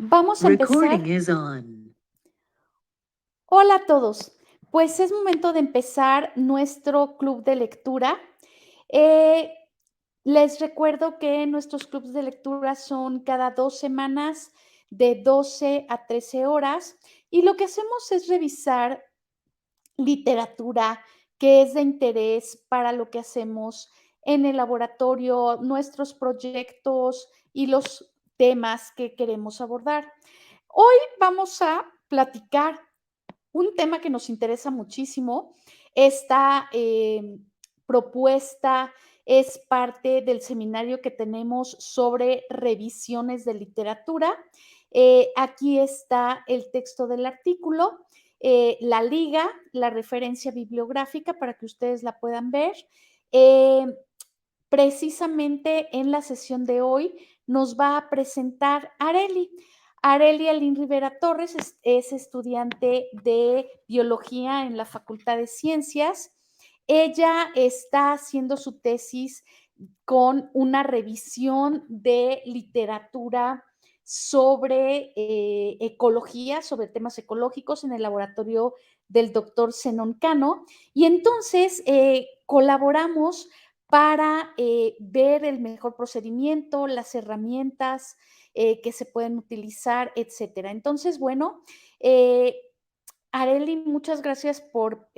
Vamos a empezar. Recording is on. Hola a todos. Pues es momento de empezar nuestro club de lectura. Eh, Les recuerdo que nuestros clubes de lectura son cada 2 semanas de 12 a 13 horas y lo que hacemos es revisar literatura que es de interés para lo que hacemos en el laboratorio, nuestros proyectos y los temas que queremos abordar. Hoy vamos a platicar un tema que nos interesa muchísimo. Esta propuesta es parte del seminario que tenemos sobre revisiones de literatura. Aquí está el texto del artículo, la liga, la referencia bibliográfica para que ustedes la puedan ver. Precisamente en la sesión de hoy nos va a presentar Areli. Areli Alín Rivera Torres es estudiante de biología en la Facultad de Ciencias. Ella está haciendo su tesis con una revisión de literatura sobre ecología, sobre temas ecológicos en el laboratorio del doctor Zenón Cano. Y entonces colaboramos para ver el mejor procedimiento, las herramientas que se pueden utilizar, etcétera. Entonces, bueno, Areli, muchas gracias por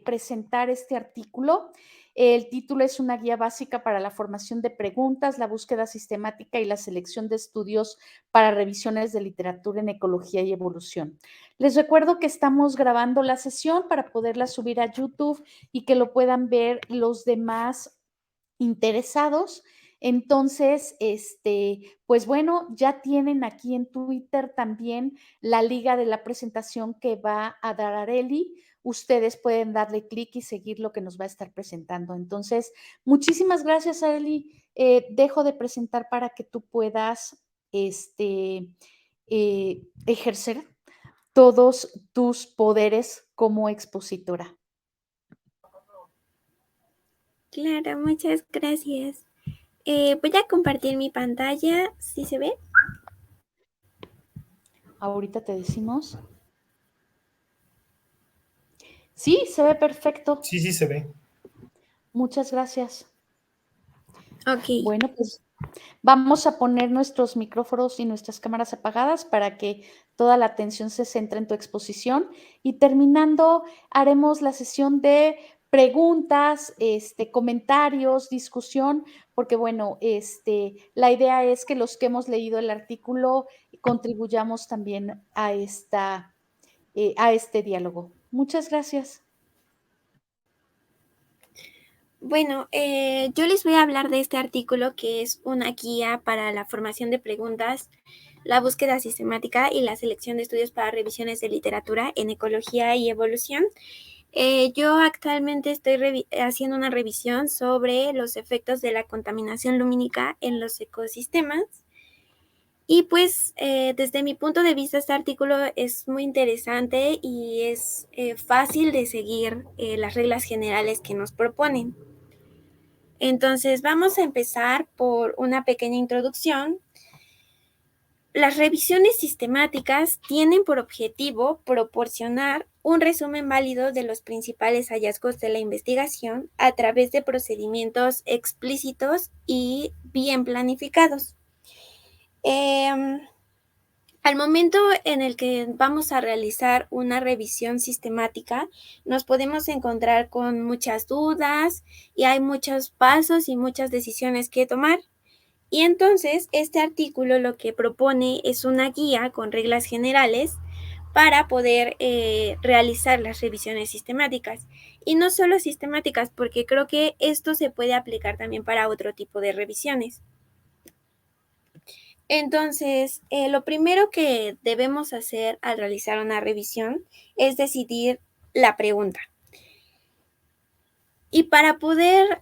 presentar este artículo. El título es una guía básica para la formación de preguntas, la búsqueda sistemática y la selección de estudios para revisiones de literatura en ecología y evolución. Les recuerdo que estamos grabando la sesión para poderla subir a YouTube y que lo puedan ver los demás interesados. Entonces, pues bueno, ya tienen aquí en Twitter también la liga de la presentación que va a dar Areli. Ustedes pueden darle clic y seguir lo que nos va a estar presentando. Entonces, muchísimas gracias, Areli. Dejo de presentar para que tú puedas ejercer todos tus poderes como expositora. Claro, muchas gracias. Voy a compartir mi pantalla, ¿sí se ve? Ahorita te decimos. Sí, se ve perfecto. Sí, se ve. Muchas gracias. Ok. Bueno, pues vamos a poner nuestros micrófonos y nuestras cámaras apagadas para que toda la atención se centre en tu exposición y terminando haremos la sesión de preguntas, comentarios, discusión, porque bueno, la idea es que los que hemos leído el artículo contribuyamos también a este diálogo. Muchas gracias. Bueno, yo les voy a hablar de este artículo que es una guía para la formación de preguntas, la búsqueda sistemática y la selección de estudios para revisiones de literatura en ecología y evolución. Yo actualmente estoy haciendo una revisión sobre los efectos de la contaminación lumínica en los ecosistemas. Y pues desde mi punto de vista este artículo es muy interesante y es fácil de seguir las reglas generales que nos proponen. Entonces vamos a empezar por una pequeña introducción. Las revisiones sistemáticas tienen por objetivo proporcionar un resumen válido de los principales hallazgos de la investigación a través de procedimientos explícitos y bien planificados. Al momento en el que vamos a realizar una revisión sistemática, nos podemos encontrar con muchas dudas y hay muchos pasos y muchas decisiones que tomar. Y entonces, este artículo lo que propone es una guía con reglas generales para poder realizar las revisiones sistemáticas. Y no solo sistemáticas, porque creo que esto se puede aplicar también para otro tipo de revisiones. Entonces, lo primero que debemos hacer al realizar una revisión es decidir la pregunta. Y para poder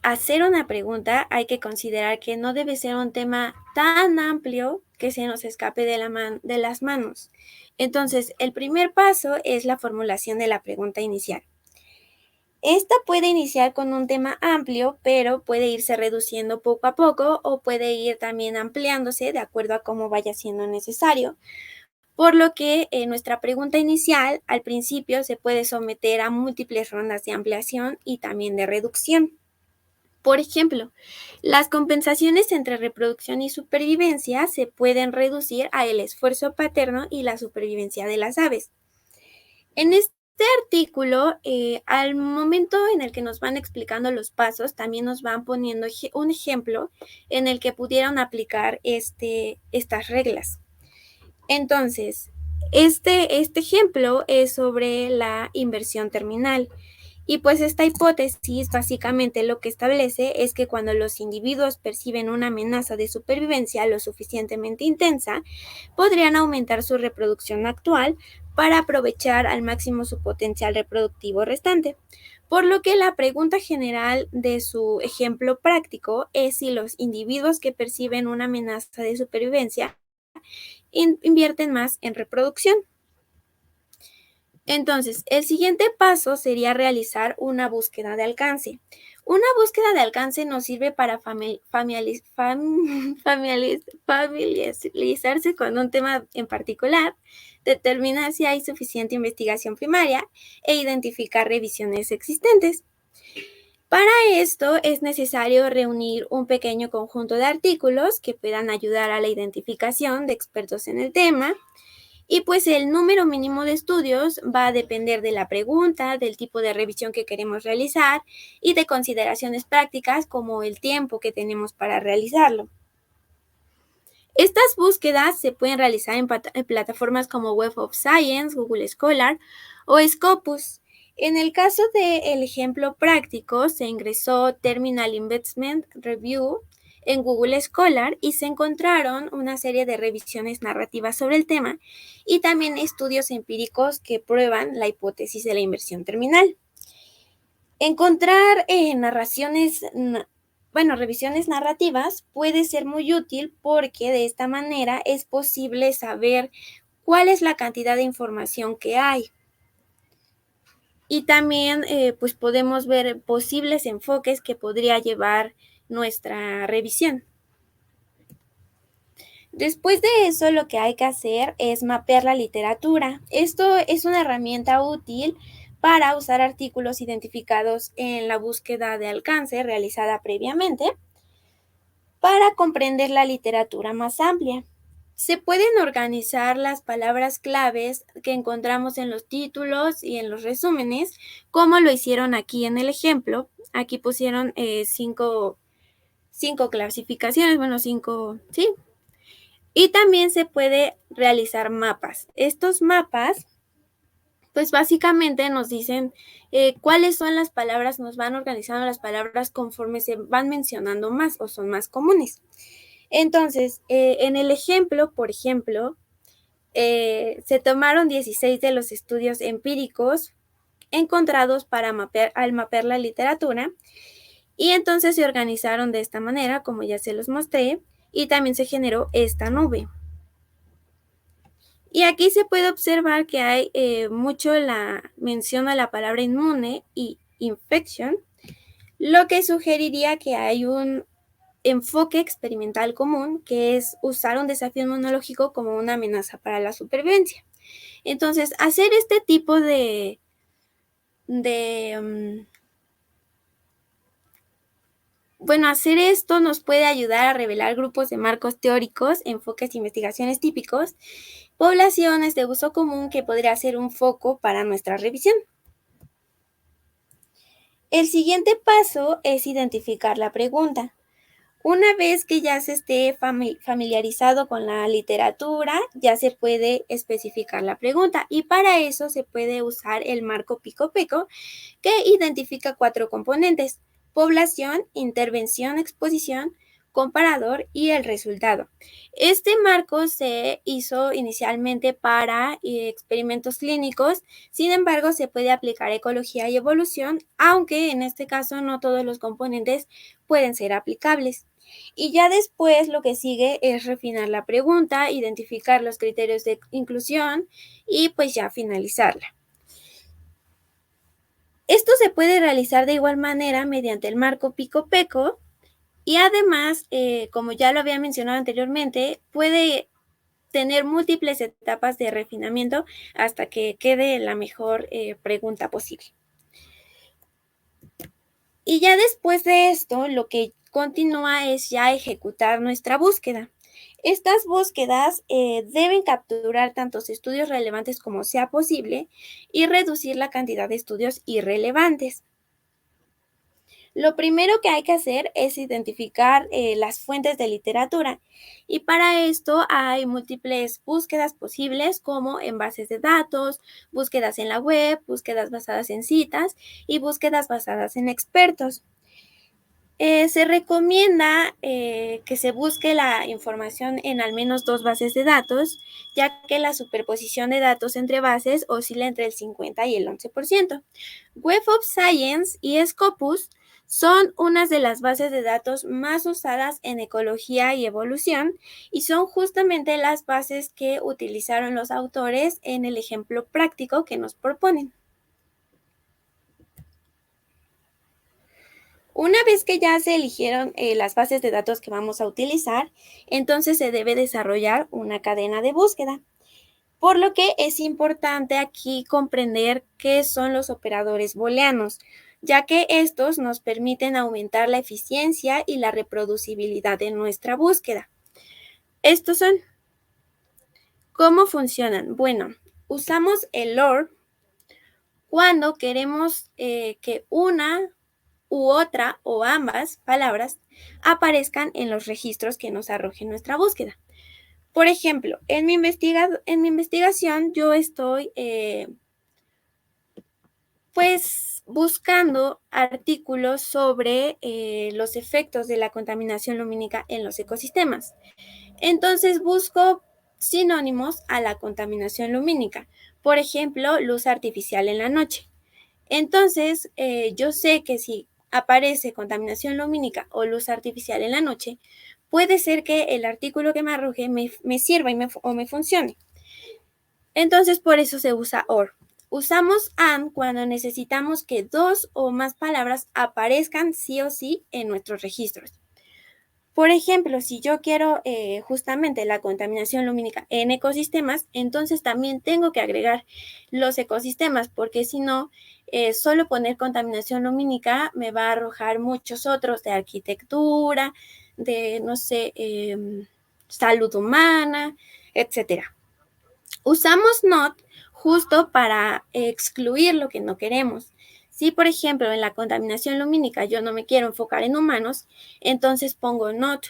hacer una pregunta hay que considerar que no debe ser un tema tan amplio que se nos escape de las manos. Entonces, el primer paso es la formulación de la pregunta inicial. Esta puede iniciar con un tema amplio, pero puede irse reduciendo poco a poco o puede ir también ampliándose de acuerdo a cómo vaya siendo necesario. Por lo que nuestra pregunta inicial al principio se puede someter a múltiples rondas de ampliación y también de reducción. Por ejemplo, las compensaciones entre reproducción y supervivencia se pueden reducir a el esfuerzo paterno y la supervivencia de las aves. En este artículo, al momento en el que nos van explicando los pasos, también nos van poniendo un ejemplo en el que pudieron aplicar estas reglas. Entonces, este ejemplo es sobre la inversión terminal. Y pues esta hipótesis básicamente lo que establece es que cuando los individuos perciben una amenaza de supervivencia lo suficientemente intensa, podrían aumentar su reproducción actual para aprovechar al máximo su potencial reproductivo restante. Por lo que la pregunta general de su ejemplo práctico es si los individuos que perciben una amenaza de supervivencia invierten más en reproducción. Entonces, el siguiente paso sería realizar una búsqueda de alcance. Una búsqueda de alcance nos sirve para familiarizarse con un tema en particular, determinar si hay suficiente investigación primaria e identificar revisiones existentes. Para esto es necesario reunir un pequeño conjunto de artículos que puedan ayudar a la identificación de expertos en el tema. Y pues el número mínimo de estudios va a depender de la pregunta, del tipo de revisión que queremos realizar y de consideraciones prácticas como el tiempo que tenemos para realizarlo. Estas búsquedas se pueden realizar en plataformas como Web of Science, Google Scholar o Scopus. En el caso del ejemplo práctico, se ingresó Terminal Investment Review en Google Scholar y se encontraron una serie de revisiones narrativas sobre el tema y también estudios empíricos que prueban la hipótesis de la inversión terminal. Encontrar revisiones narrativas puede ser muy útil porque de esta manera es posible saber cuál es la cantidad de información que hay. Y también pues podemos ver posibles enfoques que podría llevar nuestra revisión. Después de eso, lo que hay que hacer es mapear la literatura. Esto es una herramienta útil para usar artículos identificados en la búsqueda de alcance realizada previamente para comprender la literatura más amplia. Se pueden organizar las palabras claves que encontramos en los títulos y en los resúmenes, como lo hicieron aquí en el ejemplo. Aquí pusieron cinco clasificaciones, sí. Y también se puede realizar mapas. Estos mapas, pues básicamente nos dicen cuáles son las palabras, nos van organizando las palabras conforme se van mencionando más o son más comunes. Entonces, en el ejemplo, por ejemplo, se tomaron 16 de los estudios empíricos encontrados al mapear la literatura y entonces se organizaron de esta manera, como ya se los mostré, y también se generó esta nube. Y aquí se puede observar que hay mucho la mención a la palabra inmune y infection, lo que sugeriría que hay un enfoque experimental común, que es usar un desafío inmunológico como una amenaza para la supervivencia. Entonces, hacer este tipo hacer esto nos puede ayudar a revelar grupos de marcos teóricos, enfoques e investigaciones típicos, poblaciones de uso común que podría ser un foco para nuestra revisión. El siguiente paso es identificar la pregunta. Una vez que ya se esté familiarizado con la literatura, ya se puede especificar la pregunta y para eso se puede usar el marco Pico-Peco que identifica 4 componentes: población, intervención, exposición, comparador y el resultado. Este marco se hizo inicialmente para experimentos clínicos, sin embargo se puede aplicar a ecología y evolución, aunque en este caso no todos los componentes pueden ser aplicables. Y ya después lo que sigue es refinar la pregunta, identificar los criterios de inclusión y pues ya finalizarla. Esto se puede realizar de igual manera mediante el marco pico-peco y además, como ya lo había mencionado anteriormente, puede tener múltiples etapas de refinamiento hasta que quede la mejor pregunta posible. Y ya después de esto, lo que continúa es ya ejecutar nuestra búsqueda. Estas búsquedas deben capturar tantos estudios relevantes como sea posible y reducir la cantidad de estudios irrelevantes. Lo primero que hay que hacer es identificar las fuentes de literatura y para esto hay múltiples búsquedas posibles como en bases de datos, búsquedas en la web, búsquedas basadas en citas y búsquedas basadas en expertos. Se recomienda que se busque la información en al menos 2 bases de datos, ya que la superposición de datos entre bases oscila entre el 50 y el 11%. Web of Science y Scopus son unas de las bases de datos más usadas en ecología y evolución y son justamente las bases que utilizaron los autores en el ejemplo práctico que nos proponen. Una vez que ya se eligieron las bases de datos que vamos a utilizar, entonces se debe desarrollar una cadena de búsqueda. Por lo que es importante aquí comprender qué son los operadores booleanos, ya que estos nos permiten aumentar la eficiencia y la reproducibilidad de nuestra búsqueda. Estos son, ¿cómo funcionan? Bueno, usamos el OR cuando queremos que una u otra o ambas palabras aparezcan en los registros que nos arroje nuestra búsqueda. Por ejemplo, en mi investigación yo estoy buscando artículos sobre los efectos de la contaminación lumínica en los ecosistemas. Entonces busco sinónimos a la contaminación lumínica. Por ejemplo, luz artificial en la noche. Entonces, yo sé que si aparece contaminación lumínica o luz artificial en la noche, puede ser que el artículo que me arroje me sirva o me funcione. Entonces, por eso se usa OR. Usamos AND cuando necesitamos que 2 o más palabras aparezcan sí o sí en nuestros registros. Por ejemplo, si yo quiero justamente la contaminación lumínica en ecosistemas, entonces también tengo que agregar los ecosistemas, porque si no, solo poner contaminación lumínica me va a arrojar muchos otros de arquitectura, de, no sé, salud humana, etcétera. Usamos not justo para excluir lo que no queremos. Si, por ejemplo, en la contaminación lumínica yo no me quiero enfocar en humanos, entonces pongo not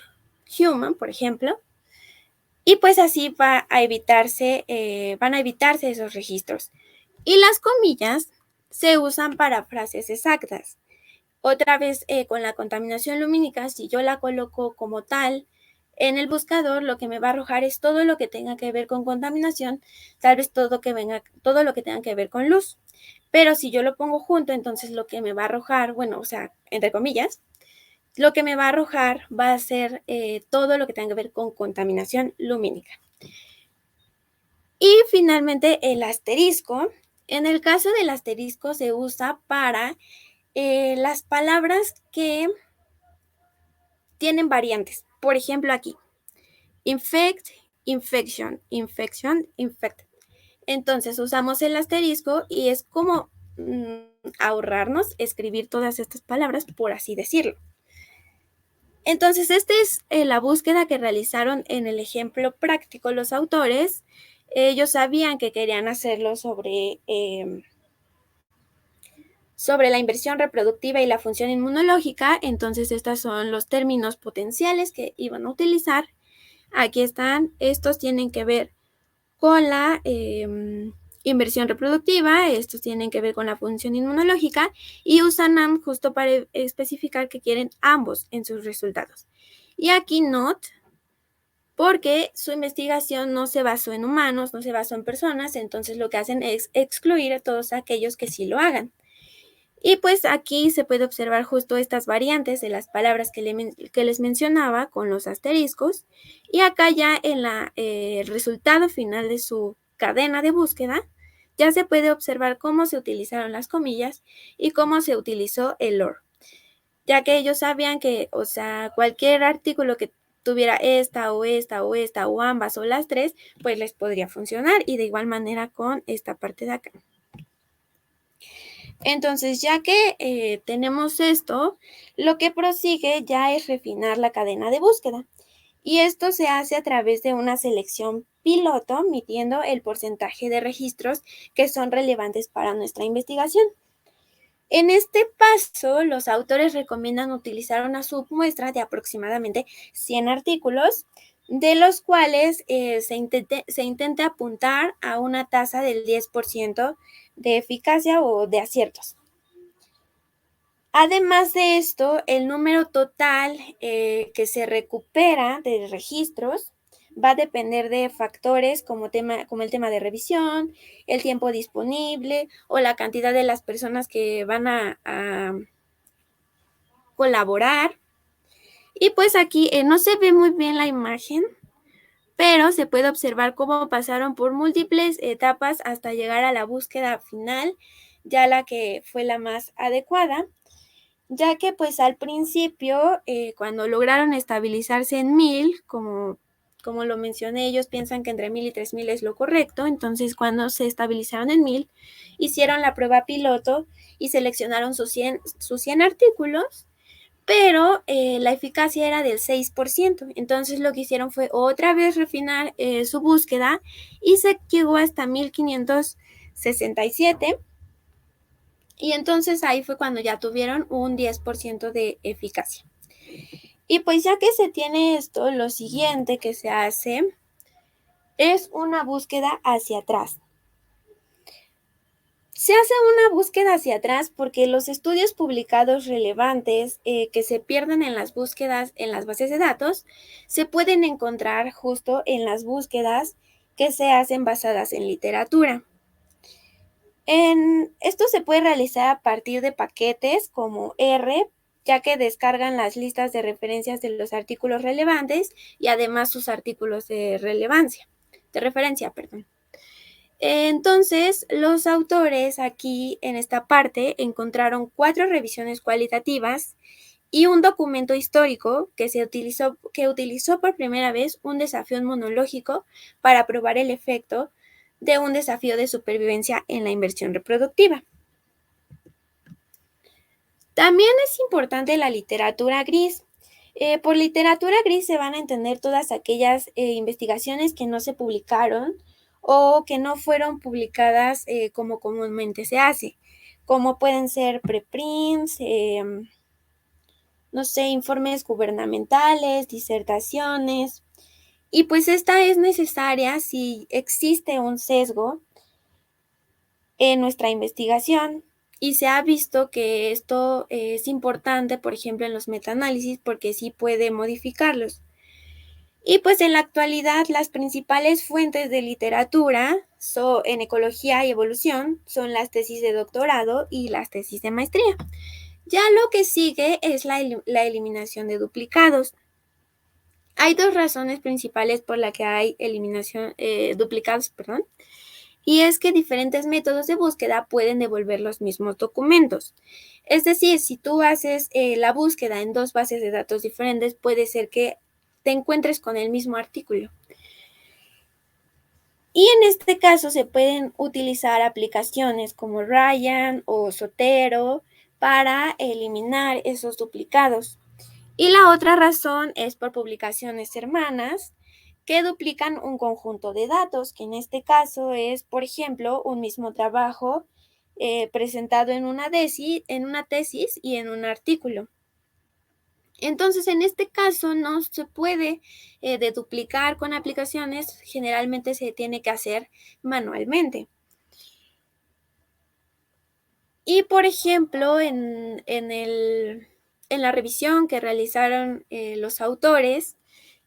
human, por ejemplo, y pues así van a evitarse esos registros. Y las comillas se usan para frases exactas. Otra vez, con la contaminación lumínica, si yo la coloco como tal en el buscador, lo que me va a arrojar es todo lo que tenga que ver con contaminación, tal vez todo lo que tenga que ver con luz. Pero si yo lo pongo junto, entonces lo que me va a arrojar, bueno, o sea, entre comillas, lo que me va a arrojar va a ser todo lo que tenga que ver con contaminación lumínica. Y finalmente el asterisco. En el caso del asterisco se usa para las palabras que tienen variantes. Por ejemplo, aquí, infect, infection, infection, infected. Entonces usamos el asterisco y es como ahorrarnos escribir todas estas palabras, por así decirlo. Entonces, esta es la búsqueda que realizaron en el ejemplo práctico los autores. Ellos sabían que querían hacerlo sobre la inversión reproductiva y la función inmunológica, entonces estos son los términos potenciales que iban a utilizar. Aquí están, estos tienen que ver con la inversión reproductiva, estos tienen que ver con la función inmunológica y usan AND justo para especificar que quieren ambos en sus resultados. Y aquí NOT, porque su investigación no se basó en humanos, no se basó en personas, entonces lo que hacen es excluir a todos aquellos que sí lo hagan. Y pues aquí se puede observar justo estas variantes de las palabras que les mencionaba con los asteriscos. Y acá ya en el resultado final de su cadena de búsqueda ya se puede observar cómo se utilizaron las comillas y cómo se utilizó el or, ya que ellos sabían que, o sea, cualquier artículo que tuviera esta o esta o esta o ambas o las tres, pues les podría funcionar, y de igual manera con esta parte de acá. Entonces, ya que tenemos esto, lo que prosigue ya es refinar la cadena de búsqueda. Y esto se hace a través de una selección piloto, midiendo el porcentaje de registros que son relevantes para nuestra investigación. En este paso, los autores recomiendan utilizar una submuestra de aproximadamente 100 artículos, de los cuales se intente apuntar a una tasa del 10% de eficacia o de aciertos. Además de esto, el número total que se recupera de registros va a depender de factores como el tema de revisión, el tiempo disponible o la cantidad de las personas que van a colaborar. Y pues aquí no se ve muy bien la imagen, pero se puede observar cómo pasaron por múltiples etapas hasta llegar a la búsqueda final, ya la que fue la más adecuada, ya que pues al principio, cuando lograron estabilizarse en 1000, como lo mencioné, ellos piensan que entre 1000 y 3000 es lo correcto. Entonces, cuando se estabilizaron en 1000, hicieron la prueba piloto y seleccionaron sus 100 artículos, pero la eficacia era del 6%. Entonces, lo que hicieron fue otra vez refinar su búsqueda y se llegó hasta 1567. Y entonces ahí fue cuando ya tuvieron un 10% de eficacia. Y pues ya que se tiene esto, lo siguiente que se hace es una búsqueda hacia atrás. Se hace una búsqueda hacia atrás porque los estudios publicados relevantes que se pierden en las búsquedas en las bases de datos se pueden encontrar justo en las búsquedas que se hacen basadas en literatura. Esto se puede realizar a partir de paquetes como R, ya que descargan las listas de referencias de los artículos relevantes y además sus artículos de referencia, perdón. Entonces, los autores aquí en esta parte encontraron 4 revisiones cualitativas y un documento histórico que utilizó por primera vez un desafío monológico para probar el efecto de un desafío de supervivencia en la inversión reproductiva. También es importante la literatura gris. Por literatura gris se van a entender todas aquellas investigaciones que no se publicaron o que no fueron publicadas como comúnmente se hace, como pueden ser preprints, no sé, informes gubernamentales, disertaciones. Y pues esta es necesaria si existe un sesgo en nuestra investigación, y se ha visto que esto es importante, por ejemplo, en los metaanálisis, porque sí puede modificarlos. Y pues en la actualidad las principales fuentes de literatura en ecología y evolución son las tesis de doctorado y las tesis de maestría. Ya lo que sigue es la eliminación de duplicados. Hay 2 razones principales por las que hay duplicados, perdón. Y es que diferentes métodos de búsqueda pueden devolver los mismos documentos. Es decir, si tú haces la búsqueda en 2 bases de datos diferentes, puede ser que te encuentres con el mismo artículo. Y en este caso se pueden utilizar aplicaciones como Ryan o Zotero para eliminar esos duplicados. Y la otra razón es por publicaciones hermanas que duplican un conjunto de datos, que en este caso es, por ejemplo, un mismo trabajo presentado en una tesis y en un artículo. Entonces, en este caso no se puede deduplicar con aplicaciones, generalmente se tiene que hacer manualmente. Y, por ejemplo, en la revisión que realizaron los autores,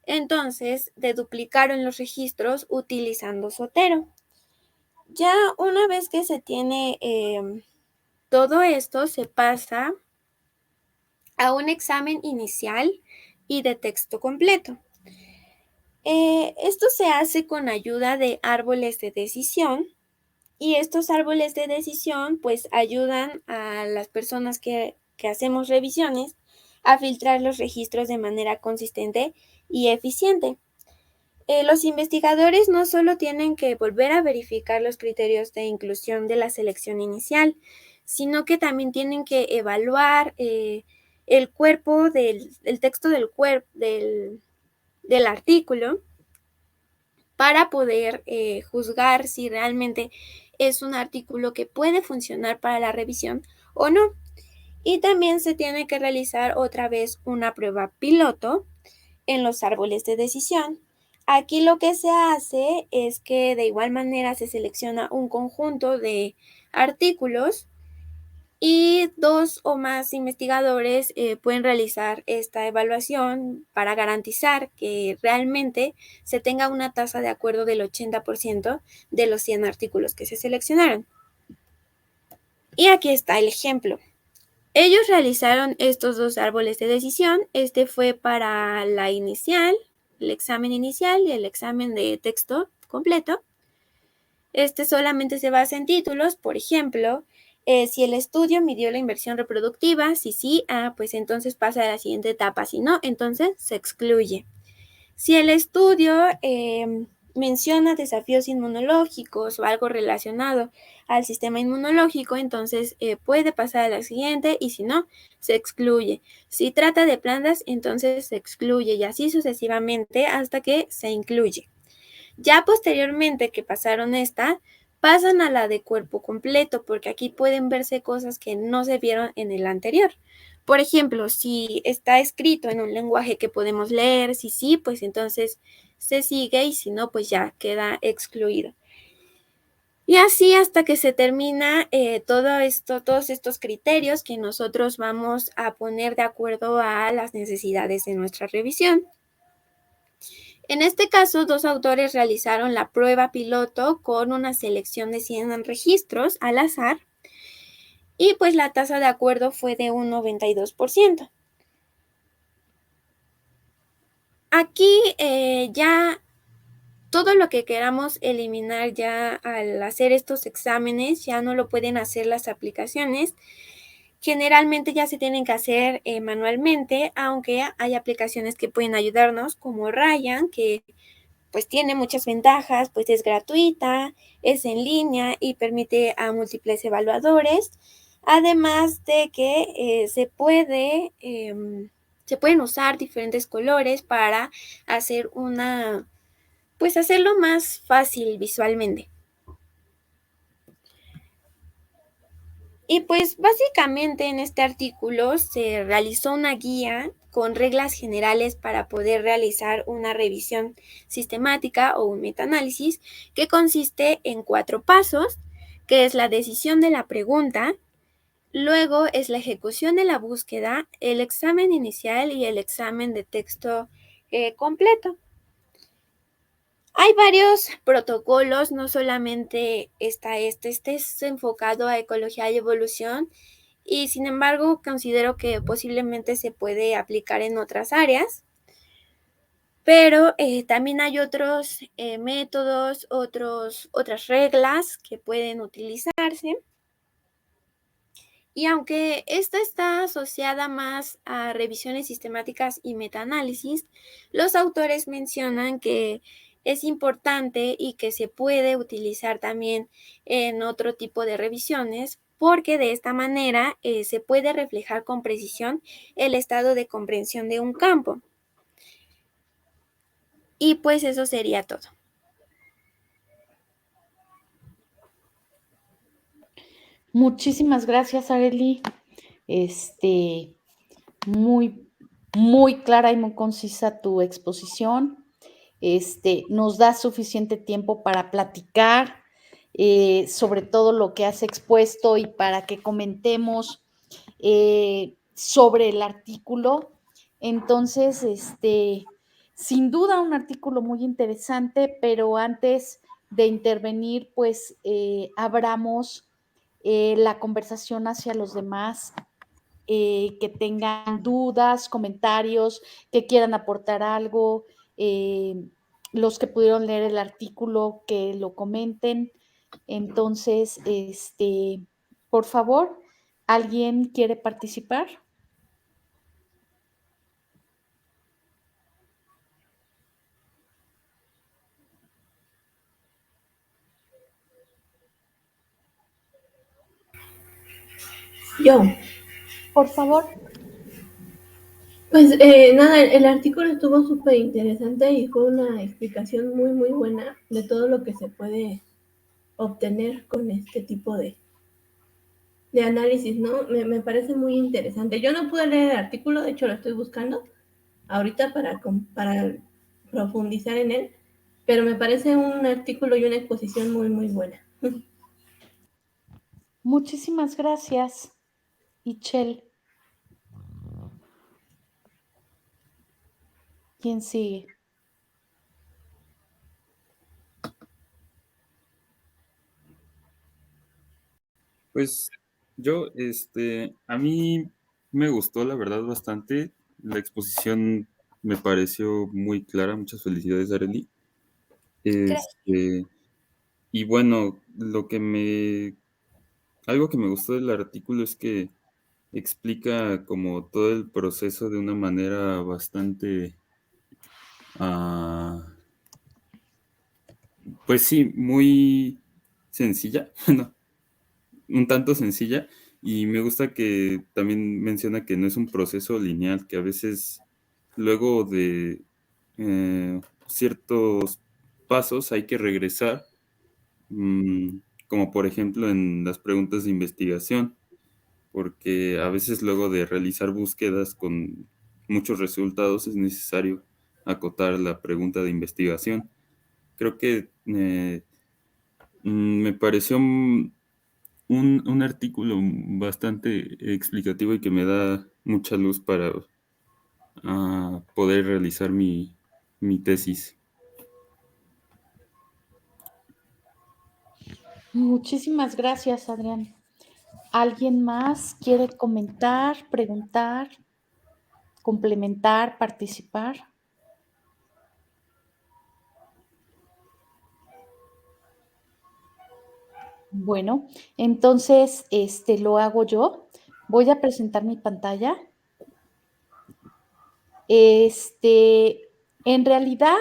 entonces deduplicaron los registros utilizando Zotero. Ya una vez que se tiene todo esto, se pasa a un examen inicial y de texto completo. Esto se hace con ayuda de árboles de decisión Y estos árboles de decisión pues ayudan a las personas que hacemos revisiones a filtrar los registros de manera consistente y eficiente. Los investigadores no solo tienen que volver a verificar los criterios de inclusión de la selección inicial, sino que también tienen que evaluar el cuerpo el texto del artículo para poder juzgar si realmente es un artículo que puede funcionar para la revisión o no. Y también se tiene que realizar otra vez una prueba piloto en los árboles de decisión. Aquí lo que se hace es que de igual manera se selecciona un conjunto de artículos y 2 o más investigadores pueden realizar esta evaluación para garantizar que realmente se tenga una tasa de acuerdo del 80% de los 100 artículos que se seleccionaron. Y aquí está el ejemplo. Ellos realizaron estos 2 árboles de decisión. Este fue para la inicial, el examen inicial y el examen de texto completo. Este solamente se basa en títulos, por ejemplo, si el estudio midió la inversión reproductiva, si sí, pues entonces pasa a la siguiente etapa, si no, entonces se excluye. Si el estudio menciona desafíos inmunológicos o algo relacionado al sistema inmunológico, entonces puede pasar a la siguiente y si no, se excluye. Si trata de plantas, entonces se excluye y así sucesivamente hasta que se incluye. Ya posteriormente que pasaron esta, pasan a la de cuerpo completo, porque aquí pueden verse cosas que no se vieron en el anterior. Por ejemplo, si está escrito en un lenguaje que podemos leer, si sí, pues entonces se sigue y si no, pues ya queda excluido. Y así hasta que se termina todos estos criterios que nosotros vamos a poner de acuerdo a las necesidades de nuestra revisión. En este caso, 2 autores realizaron la prueba piloto con una selección de 100 registros al azar y pues la tasa de acuerdo fue de un 92%. Aquí ya todo lo que queramos eliminar ya al hacer estos exámenes ya no lo pueden hacer las aplicaciones. Generalmente ya se tienen que hacer manualmente, aunque hay aplicaciones que pueden ayudarnos como Ryan, que pues tiene muchas ventajas, pues es gratuita, es en línea y permite a múltiples evaluadores, además de que se pueden usar diferentes colores para hacer pues hacerlo más fácil visualmente. Y pues básicamente en este artículo se realizó una guía con reglas generales para poder realizar una revisión sistemática o un metaanálisis que consiste en 4 pasos, que es la decisión de la pregunta, luego es la ejecución de la búsqueda, el examen inicial y el examen de texto completo. Hay varios protocolos, no solamente está este es enfocado a ecología y evolución, y sin embargo considero que posiblemente se puede aplicar en otras áreas, pero también hay otros métodos, otras reglas que pueden utilizarse. Y aunque esta está asociada más a revisiones sistemáticas y metaanálisis, los autores mencionan que es importante y que se puede utilizar también en otro tipo de revisiones porque de esta manera se puede reflejar con precisión el estado de comprensión de un campo. Y pues eso sería todo. Muchísimas gracias, Arely. Muy, muy clara y muy concisa tu exposición. Nos da suficiente tiempo para platicar sobre todo lo que has expuesto y para que comentemos sobre el artículo. Entonces, sin duda un artículo muy interesante, pero antes de intervenir, pues abramos la conversación hacia los demás, que tengan dudas, comentarios, que quieran aportar algo, los que pudieron leer el artículo, que lo comenten. Entonces, por favor, ¿alguien quiere participar? Yo, Por favor. pues nada, el artículo estuvo súper interesante y fue una explicación muy, muy buena de todo lo que se puede obtener con este tipo de análisis, ¿no? Me parece muy interesante. Yo no pude leer el artículo, de hecho lo estoy buscando ahorita para profundizar en él, pero me parece un artículo y una exposición muy, muy buena. Muchísimas gracias, Ichel. ¿Quién sigue? Pues yo, a mí me gustó la verdad bastante. La exposición me pareció muy clara. Muchas felicidades, Arely. Gracias. Y bueno, algo que me gustó del artículo es que explica como todo el proceso de una manera bastante, ah, pues sí, muy sencilla, ¿no? Un tanto sencilla, y me gusta que también menciona que no es un proceso lineal, que a veces luego de ciertos pasos hay que regresar, mm, como por ejemplo en las preguntas de investigación, porque a veces luego de realizar búsquedas con muchos resultados es necesario acotar la pregunta de investigación. Creo que me pareció un artículo bastante explicativo y que me da mucha luz para poder realizar mi tesis. Muchísimas gracias, Adrián. ¿Alguien más quiere comentar, preguntar, complementar, participar? Bueno, entonces, lo hago yo. Voy a presentar mi pantalla. En realidad,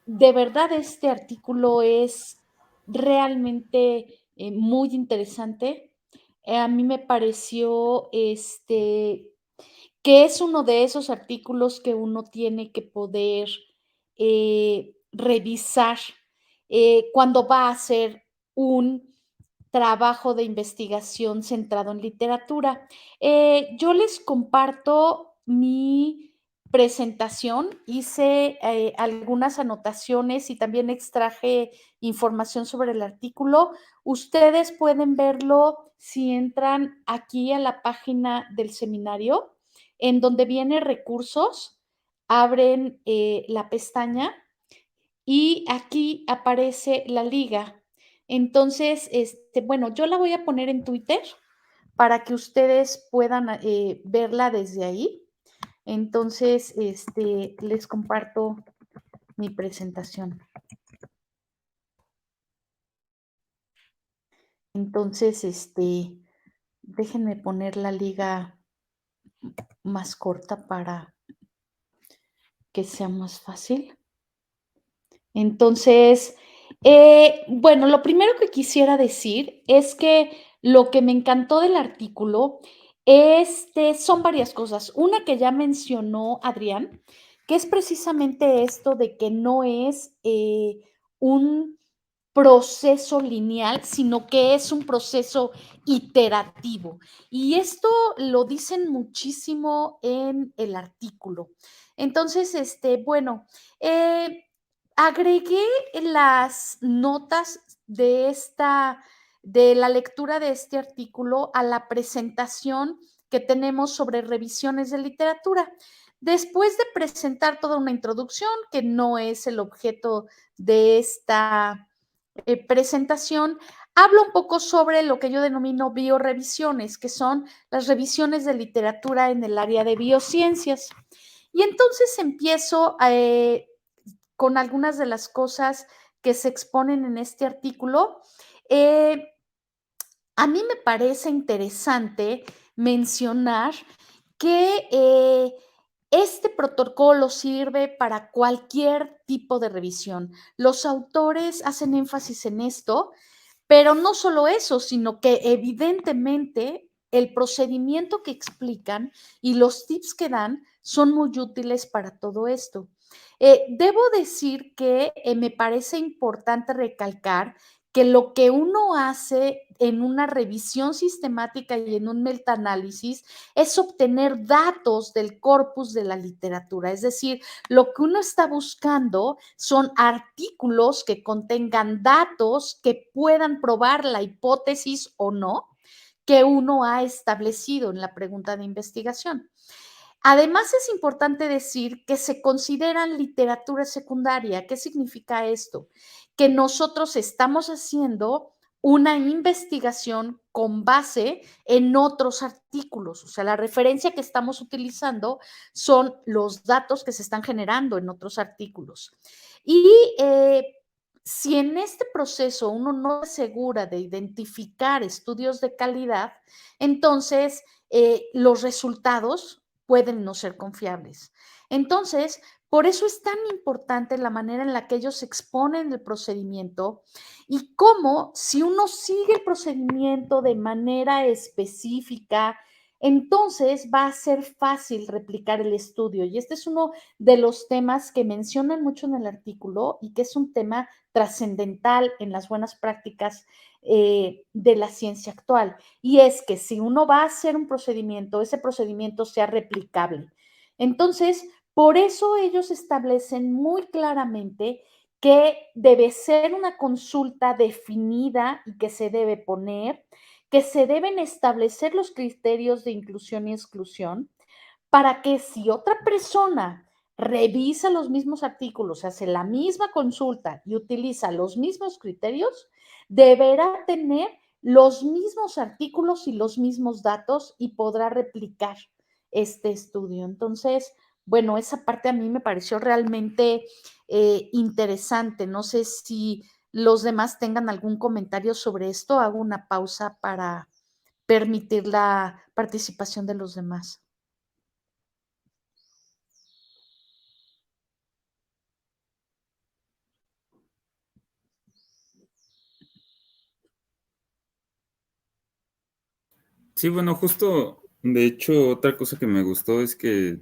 de verdad, este artículo es realmente muy interesante. A mí me pareció, que es uno de esos artículos que uno tiene que poder revisar cuando va a hacer un trabajo de investigación centrado en literatura. Yo les comparto mi presentación, hice algunas anotaciones y también extraje información sobre el artículo. Ustedes pueden verlo si entran aquí a la página del seminario, en donde viene recursos, abren la pestaña y aquí aparece la liga. Entonces, bueno, yo la voy a poner en Twitter para que ustedes puedan verla desde ahí. Entonces, les comparto mi presentación. Entonces, déjenme poner la liga más corta para que sea más fácil. Entonces, bueno, lo primero que quisiera decir es que lo que me encantó del artículo, son varias cosas. Una que ya mencionó Adrián, que es precisamente esto de que no es un proceso lineal, sino que es un proceso iterativo. Y esto lo dicen muchísimo en el artículo. Entonces, bueno, eh, agregué las notas de la lectura de este artículo a la presentación que tenemos sobre revisiones de literatura. Después de presentar toda una introducción, que no es el objeto de esta presentación, hablo un poco sobre lo que yo denomino biorevisiones, que son las revisiones de literatura en el área de biociencias. Y entonces empiezo con algunas de las cosas que se exponen en este artículo. A mí me parece interesante mencionar que este protocolo sirve para cualquier tipo de revisión. Los autores hacen énfasis en esto, pero no solo eso, sino que evidentemente el procedimiento que explican y los tips que dan son muy útiles para todo esto. Debo decir que me parece importante recalcar que lo que uno hace en una revisión sistemática y en un metaanálisis es obtener datos del corpus de la literatura. Es decir, lo que uno está buscando son artículos que contengan datos que puedan probar la hipótesis o no que uno ha establecido en la pregunta de investigación. Además, es importante decir que se consideran literatura secundaria. ¿Qué significa esto? Que nosotros estamos haciendo una investigación con base en otros artículos. O sea, la referencia que estamos utilizando son los datos que se están generando en otros artículos. Y si en este proceso uno no es segura de identificar estudios de calidad, entonces los resultados pueden no ser confiables. Entonces, por eso es tan importante la manera en la que ellos exponen el procedimiento y cómo si uno sigue el procedimiento de manera específica, entonces va a ser fácil replicar el estudio. Y este es uno de los temas que mencionan mucho en el artículo y que es un tema trascendental en las buenas prácticas de la ciencia actual. Y es que si uno va a hacer un procedimiento, ese procedimiento sea replicable. Entonces, por eso ellos establecen muy claramente que debe ser una consulta definida y que se debe poner, que se deben establecer los criterios de inclusión y exclusión, para que si otra persona revisa los mismos artículos, hace la misma consulta y utiliza los mismos criterios, deberá tener los mismos artículos y los mismos datos y podrá replicar este estudio. Entonces, bueno, esa parte a mí me pareció realmente interesante. No sé si los demás tengan algún comentario sobre esto. Hago una pausa para permitir la participación de los demás. Sí, bueno, justo, de hecho, otra cosa que me gustó es que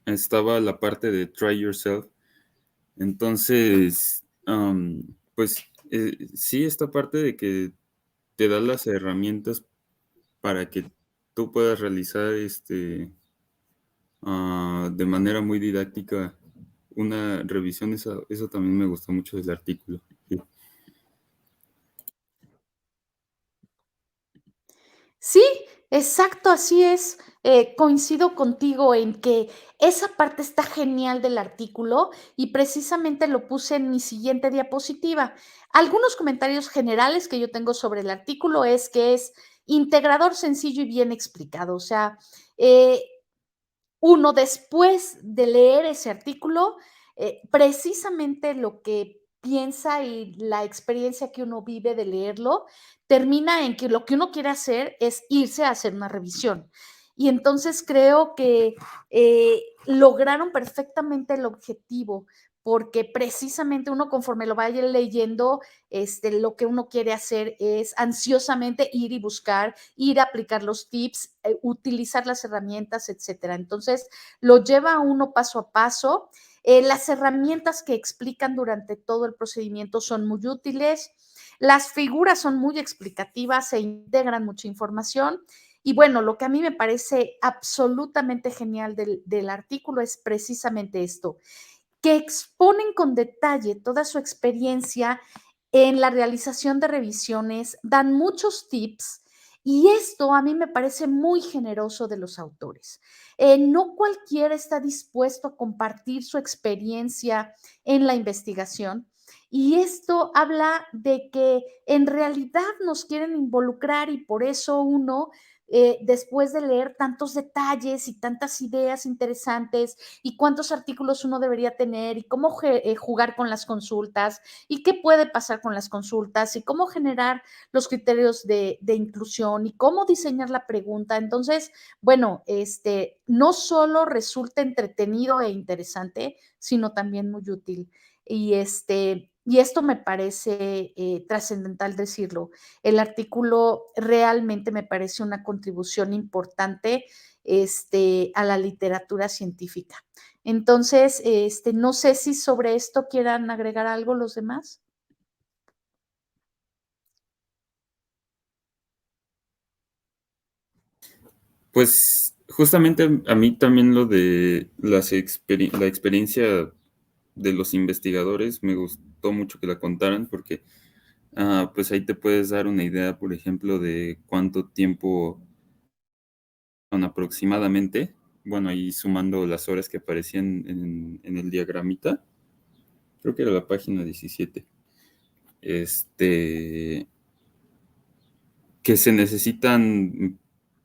estaba la parte de try yourself. Entonces, pues sí, esta parte de que te da las herramientas para que tú puedas realizar de manera muy didáctica una revisión, eso también me gustó mucho del artículo. Sí. Sí, exacto, así es. Coincido contigo en que esa parte está genial del artículo y precisamente lo puse en mi siguiente diapositiva. Algunos comentarios generales que yo tengo sobre el artículo es que es integrador, sencillo y bien explicado. O sea, eh, uno después de leer ese artículo, precisamente lo que piensa y la experiencia que uno vive de leerlo, termina en que lo que uno quiere hacer es irse a hacer una revisión. Y entonces creo que lograron perfectamente el objetivo, porque precisamente uno conforme lo vaya leyendo, lo que uno quiere hacer es ansiosamente ir y buscar, ir a aplicar los tips, utilizar las herramientas, etcétera. Entonces, lo lleva a uno paso a paso. Las herramientas que explican durante todo el procedimiento son muy útiles. Las figuras son muy explicativas, se integran mucha información. Y bueno, lo que a mí me parece absolutamente genial del artículo es precisamente esto, que exponen con detalle toda su experiencia en la realización de revisiones, dan muchos tips y esto a mí me parece muy generoso de los autores. No cualquiera está dispuesto a compartir su experiencia en la investigación Y esto habla de que en realidad nos quieren involucrar y por eso uno, después de leer tantos detalles y tantas ideas interesantes y cuántos artículos uno debería tener y cómo jugar con las consultas y qué puede pasar con las consultas y cómo generar los criterios de inclusión y cómo diseñar la pregunta. Entonces, bueno, no solo resulta entretenido e interesante, sino también muy útil. Y esto me parece trascendental decirlo. El artículo realmente me parece una contribución importante a la literatura científica. Entonces, no sé si sobre esto quieran agregar algo los demás. Pues justamente a mí también lo de la experiencia de los investigadores me gustó mucho que la contaran porque pues ahí te puedes dar una idea, por ejemplo, de cuánto tiempo aproximadamente, bueno, ahí sumando las horas que aparecían en el diagramita, creo que era la página 17, que se necesitan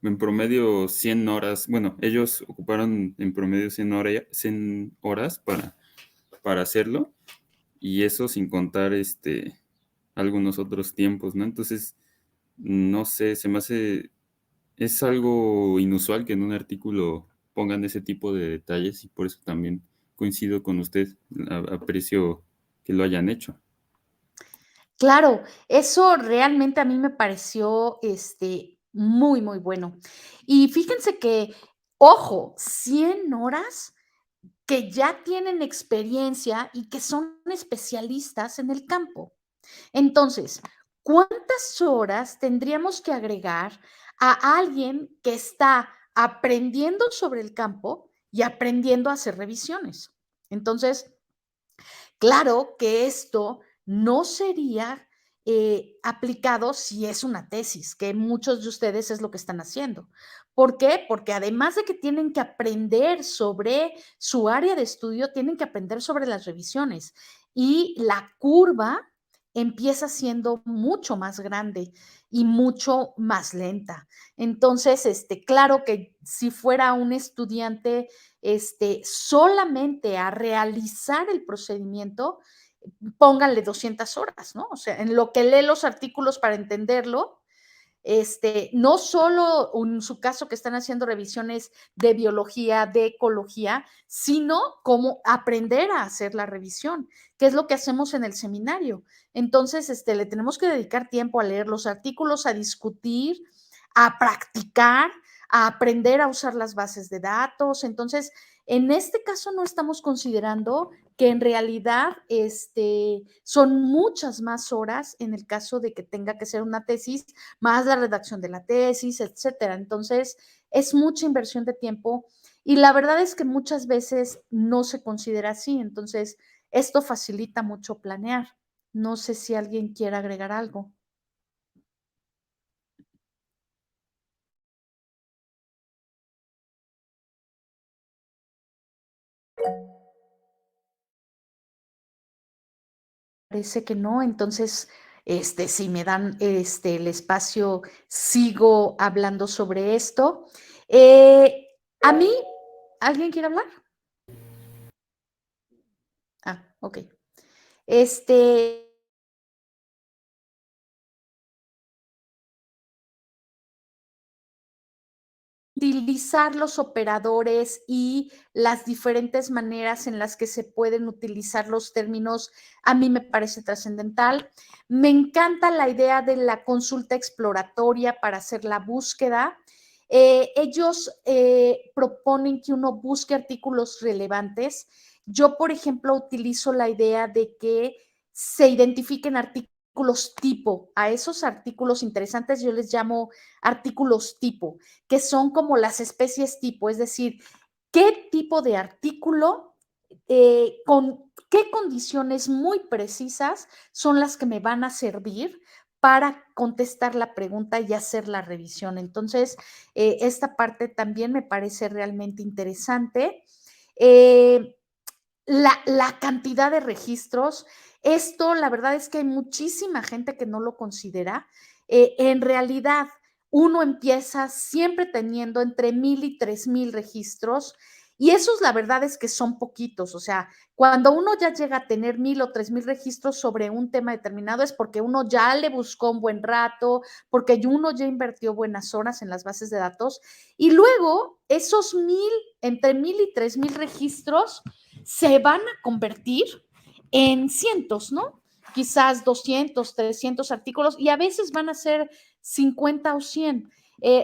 en promedio 100 horas, bueno, ellos ocuparon en promedio 100 horas para hacerlo, y eso sin contar algunos otros tiempos, ¿no? Entonces, no sé, se me hace, es algo inusual que en un artículo pongan ese tipo de detalles y por eso también coincido con usted, aprecio que lo hayan hecho. Claro, eso realmente a mí me pareció, muy, muy bueno. Y fíjense que, ojo, 100 horas que ya tienen experiencia y que son especialistas en el campo. Entonces, ¿cuántas horas tendríamos que agregar a alguien que está aprendiendo sobre el campo y aprendiendo a hacer revisiones? Entonces, claro que esto no sería aplicado si es una tesis, que muchos de ustedes es lo que están haciendo. ¿Por qué? Porque además de que tienen que aprender sobre su área de estudio, tienen que aprender sobre las revisiones y la curva empieza siendo mucho más grande y mucho más lenta. Entonces, claro que si fuera un estudiante solamente a realizar el procedimiento, pónganle 200 horas, ¿no? O sea, en lo que lee los artículos para entenderlo, no solo en su caso que están haciendo revisiones de biología, de ecología, sino cómo aprender a hacer la revisión, que es lo que hacemos en el seminario. Entonces, le tenemos que dedicar tiempo a leer los artículos, a discutir, a practicar, a aprender a usar las bases de datos. Entonces, en este caso no estamos considerando que en realidad son muchas más horas en el caso de que tenga que ser una tesis, más la redacción de la tesis, etcétera. Entonces, es mucha inversión de tiempo y la verdad es que muchas veces no se considera así. Entonces, esto facilita mucho planear. No sé si alguien quiere agregar algo. Parece que no, entonces, si me dan, el espacio, sigo hablando sobre esto. A mí, ¿alguien quiere hablar? Okey. Este Utilizar los operadores y las diferentes maneras en las que se pueden utilizar los términos, a mí me parece trascendental. Me encanta la idea de la consulta exploratoria para hacer la búsqueda. Ellos proponen que uno busque artículos relevantes. Yo, por ejemplo, utilizo la idea de que se identifiquen artículos tipo. A esos artículos interesantes yo les llamo artículos tipo, que son como las especies tipo, es decir, qué tipo de artículo, con qué condiciones muy precisas son las que me van a servir para contestar la pregunta y hacer la revisión. Entonces, esta parte también me parece realmente interesante. Eh, la cantidad de registros. Esto, la verdad es que hay muchísima gente que no lo considera. En realidad, uno empieza siempre teniendo entre 1000 y 3000 registros, y esos la verdad es que son poquitos. O sea, cuando uno ya llega a tener 1000 o 3000 registros sobre un tema determinado es porque uno ya le buscó un buen rato, porque uno ya invirtió buenas horas en las bases de datos, y luego esos 1000, entre 1000 y 3000 registros se van a convertir en cientos, ¿no? Quizás 200, 300 artículos, y a veces van a ser 50 o 100.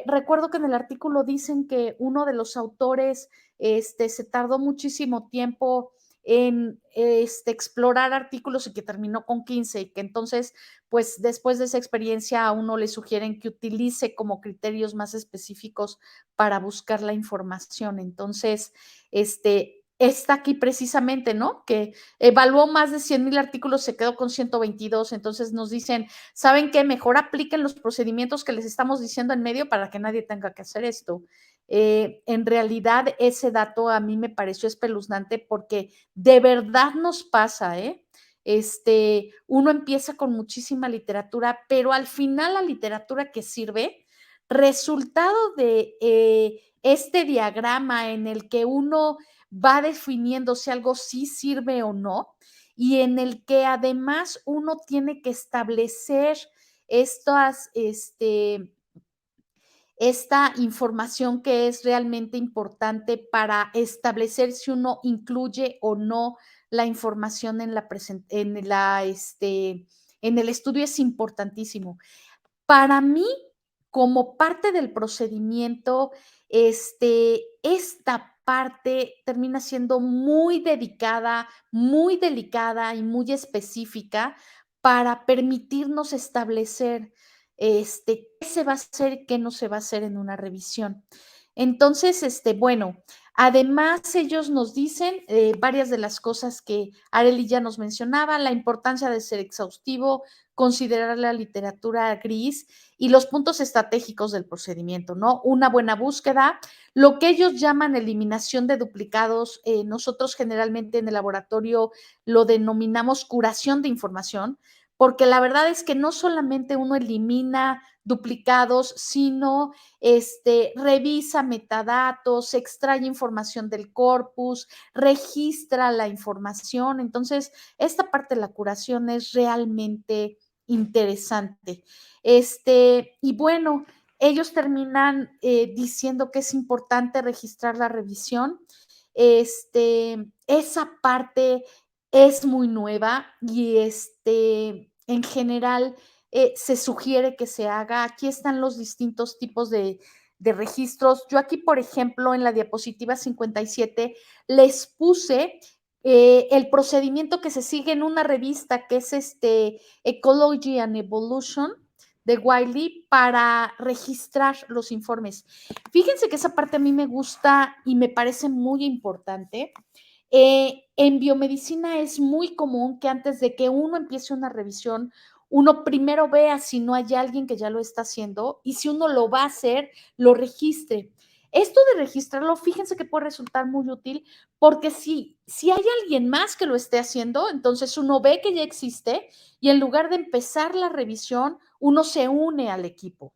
Recuerdo que en el artículo dicen que uno de los autores se tardó muchísimo tiempo en explorar artículos y que terminó con 15, y que entonces, pues después de esa experiencia a uno le sugieren que utilice como criterios más específicos para buscar la información. Entonces, está aquí precisamente, ¿no? Que evaluó más de 100,000 artículos, se quedó con 122. Entonces nos dicen, ¿saben qué? Mejor apliquen los procedimientos que les estamos diciendo en medio para que nadie tenga que hacer esto. En realidad, ese dato a mí me pareció espeluznante porque de verdad nos pasa, ¿eh? Uno empieza con muchísima literatura, pero al final la literatura que sirve, resultado de este diagrama en el que uno va definiendo si algo sí sirve o no, y en el que además uno tiene que establecer estas, esta información que es realmente importante para establecer si uno incluye o no la información en en el estudio es importantísimo. Para mí, como parte del procedimiento, esta parte termina siendo muy dedicada, muy delicada y muy específica para permitirnos establecer, qué se va a hacer y qué no se va a hacer en una revisión. Entonces, bueno, además ellos nos dicen varias de las cosas que Arely ya nos mencionaba, la importancia de ser exhaustivo, considerar la literatura gris y los puntos estratégicos del procedimiento, ¿no? Una buena búsqueda, lo que ellos llaman eliminación de duplicados, nosotros generalmente en el laboratorio lo denominamos curación de información, porque la verdad es que no solamente uno elimina duplicados, sino revisa metadatos, extrae información del corpus, registra la información. Entonces, esta parte de la curación es realmente interesante. Y bueno, ellos terminan diciendo que es importante registrar la revisión. Esa parte es muy nueva y en general se sugiere que se haga. Aquí están los distintos tipos de registros. Yo aquí, por ejemplo, en la diapositiva 57 les puse el procedimiento que se sigue en una revista que es Ecology and Evolution de Wiley para registrar los informes. Fíjense que esa parte a mí me gusta y me parece muy importante. En biomedicina es muy común que antes de que uno empiece una revisión, uno primero vea si no hay alguien que ya lo está haciendo y si uno lo va a hacer, lo registre. Esto de registrarlo, fíjense que puede resultar muy útil porque si hay alguien más que lo esté haciendo, entonces uno ve que ya existe y en lugar de empezar la revisión, uno se une al equipo.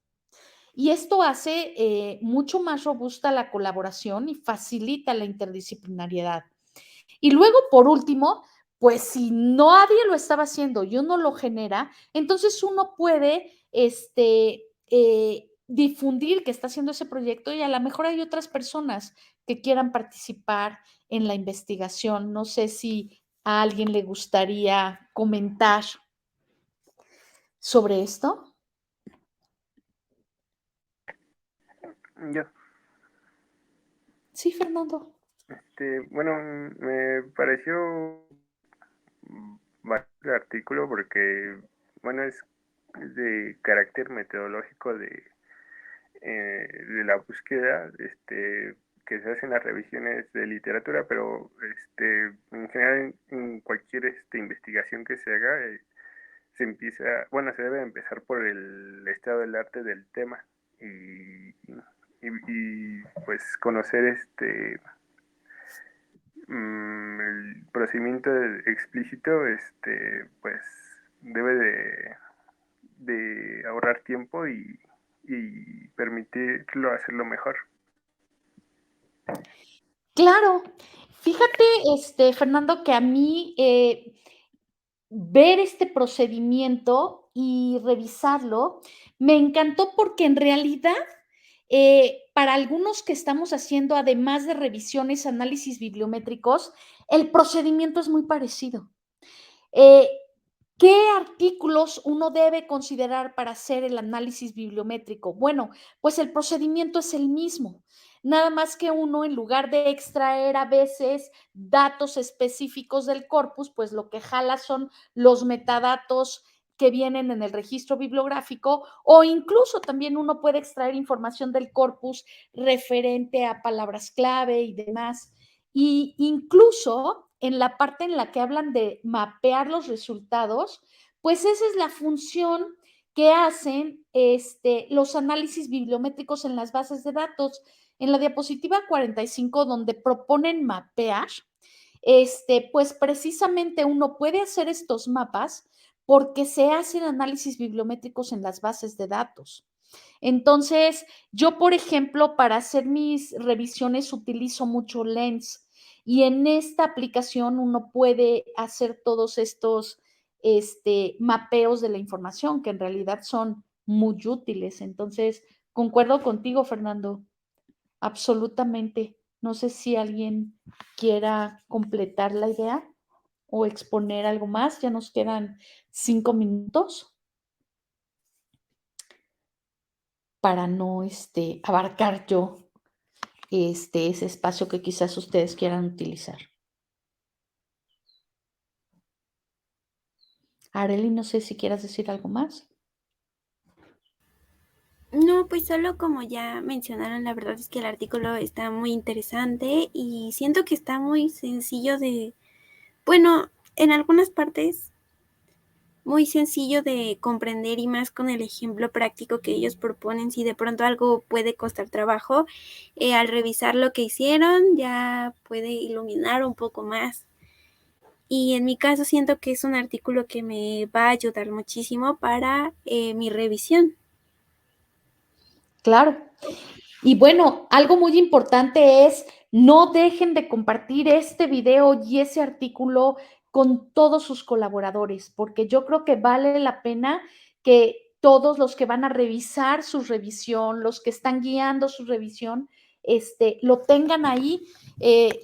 Y esto hace mucho más robusta la colaboración y facilita la interdisciplinariedad. Y luego, por último, pues si nadie lo estaba haciendo y uno lo genera, entonces uno puede difundir que está haciendo ese proyecto y a lo mejor hay otras personas que quieran participar en la investigación. No sé si a alguien le gustaría comentar sobre esto. Yo, Sí, Fernando. bueno, me pareció bastante el artículo porque, bueno, es de carácter metodológico de la búsqueda, que se hacen las revisiones de literatura, pero en general en cualquier investigación que se haga, se debe empezar por el estado del arte del tema y pues conocer el procedimiento explícito, pues debe de ahorrar tiempo y permitirlo hacerlo mejor. Claro, fíjate, Fernando, que a mí ver este procedimiento y revisarlo me encantó porque en realidad para algunos que estamos haciendo, además de revisiones, análisis bibliométricos, el procedimiento es muy parecido. Eh, ¿Qué artículos uno debe considerar para hacer el análisis bibliométrico? Bueno, pues el procedimiento es el mismo, nada más que uno, en lugar de extraer a veces datos específicos del corpus, pues lo que jala son los metadatos que vienen en el registro bibliográfico, o incluso también uno puede extraer información del corpus referente a palabras clave y demás. Y incluso en la parte en la que hablan de mapear los resultados, pues esa es la función que hacen los análisis bibliométricos en las bases de datos. En la diapositiva 45, donde proponen mapear, pues precisamente uno puede hacer estos mapas porque se hacen análisis bibliométricos en las bases de datos. Entonces, yo, por ejemplo, para hacer mis revisiones utilizo mucho Lens y en esta aplicación uno puede hacer todos estos mapeos de la información que en realidad son muy útiles. Entonces, concuerdo contigo, Fernando, absolutamente. No sé si alguien quiera completar la idea o exponer algo más. Ya nos quedan 5 minutos para no abarcar yo ese espacio que quizás ustedes quieran utilizar. Arely, no sé si quieras decir algo más. No, pues solo como ya mencionaron, la verdad es que el artículo está muy interesante y siento que está muy sencillo bueno, en algunas partes muy sencillo de comprender y más con el ejemplo práctico que ellos proponen. Si de pronto algo puede costar trabajo, al revisar lo que hicieron ya puede iluminar un poco más. Y en mi caso siento que es un artículo que me va a ayudar muchísimo para mi revisión. Claro. Y bueno, algo muy importante es no dejen de compartir este video y ese artículo con todos sus colaboradores, porque yo creo que vale la pena que todos los que van a revisar su revisión, los que están guiando su revisión, lo tengan ahí,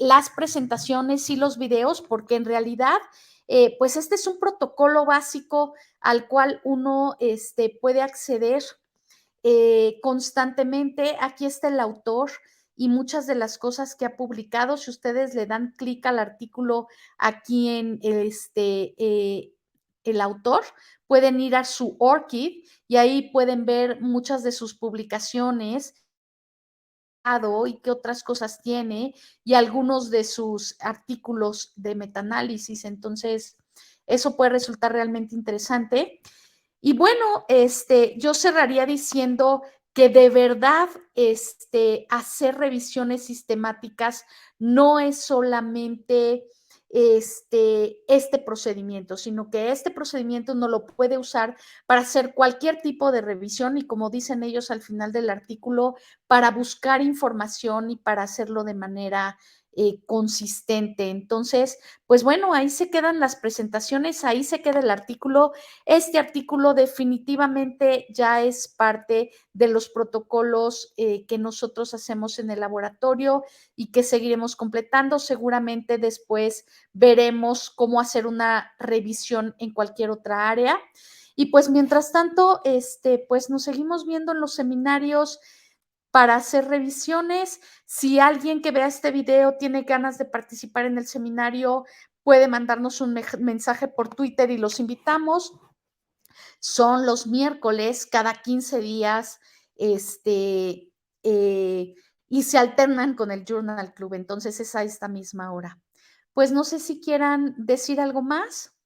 las presentaciones y los videos, porque en realidad, pues este es un protocolo básico al cual uno puede acceder constantemente. Aquí está el autor y muchas de las cosas que ha publicado. Si ustedes le dan clic al artículo aquí en el autor, pueden ir a su ORCID y ahí pueden ver muchas de sus publicaciones y qué otras cosas tiene y algunos de sus artículos de metaanálisis. Entonces, eso puede resultar realmente interesante. Y bueno, yo cerraría diciendo que de verdad hacer revisiones sistemáticas no es solamente este procedimiento, sino que este procedimiento no lo puede usar para hacer cualquier tipo de revisión y, como dicen ellos al final del artículo, para buscar información y para hacerlo de manera consistente. Entonces, pues bueno, ahí se quedan las presentaciones, ahí se queda el artículo. Este artículo definitivamente ya es parte de los protocolos que nosotros hacemos en el laboratorio y que seguiremos completando. Seguramente después veremos cómo hacer una revisión en cualquier otra área. Y pues mientras tanto, pues nos seguimos viendo en los seminarios para hacer revisiones. Si alguien que vea este video tiene ganas de participar en el seminario, puede mandarnos un mensaje por Twitter y los invitamos. Son los miércoles cada 15 días, y se alternan con el Journal Club. Entonces es a esta misma hora. Pues no sé si quieran decir algo más.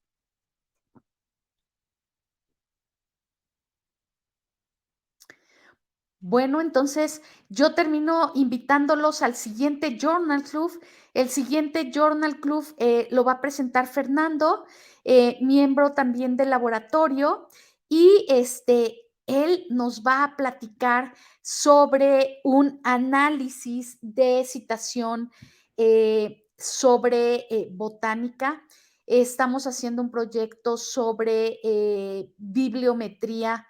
Bueno, entonces yo termino invitándolos al siguiente Journal Club. El siguiente Journal Club lo va a presentar Fernando, miembro también del laboratorio, y él nos va a platicar sobre un análisis de citación sobre botánica. Estamos haciendo un proyecto sobre bibliometría,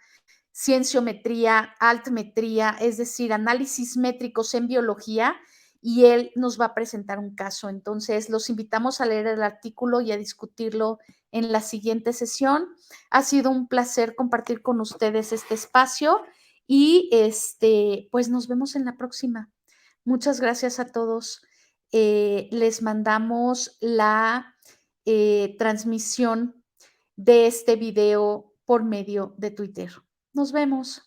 cienciometría, altmetría, es decir, análisis métricos en biología, y él nos va a presentar un caso. Entonces, los invitamos a leer el artículo y a discutirlo en la siguiente sesión. Ha sido un placer compartir con ustedes este espacio y pues nos vemos en la próxima. Muchas gracias a todos. Les mandamos la transmisión de este video por medio de Twitter. Nos vemos.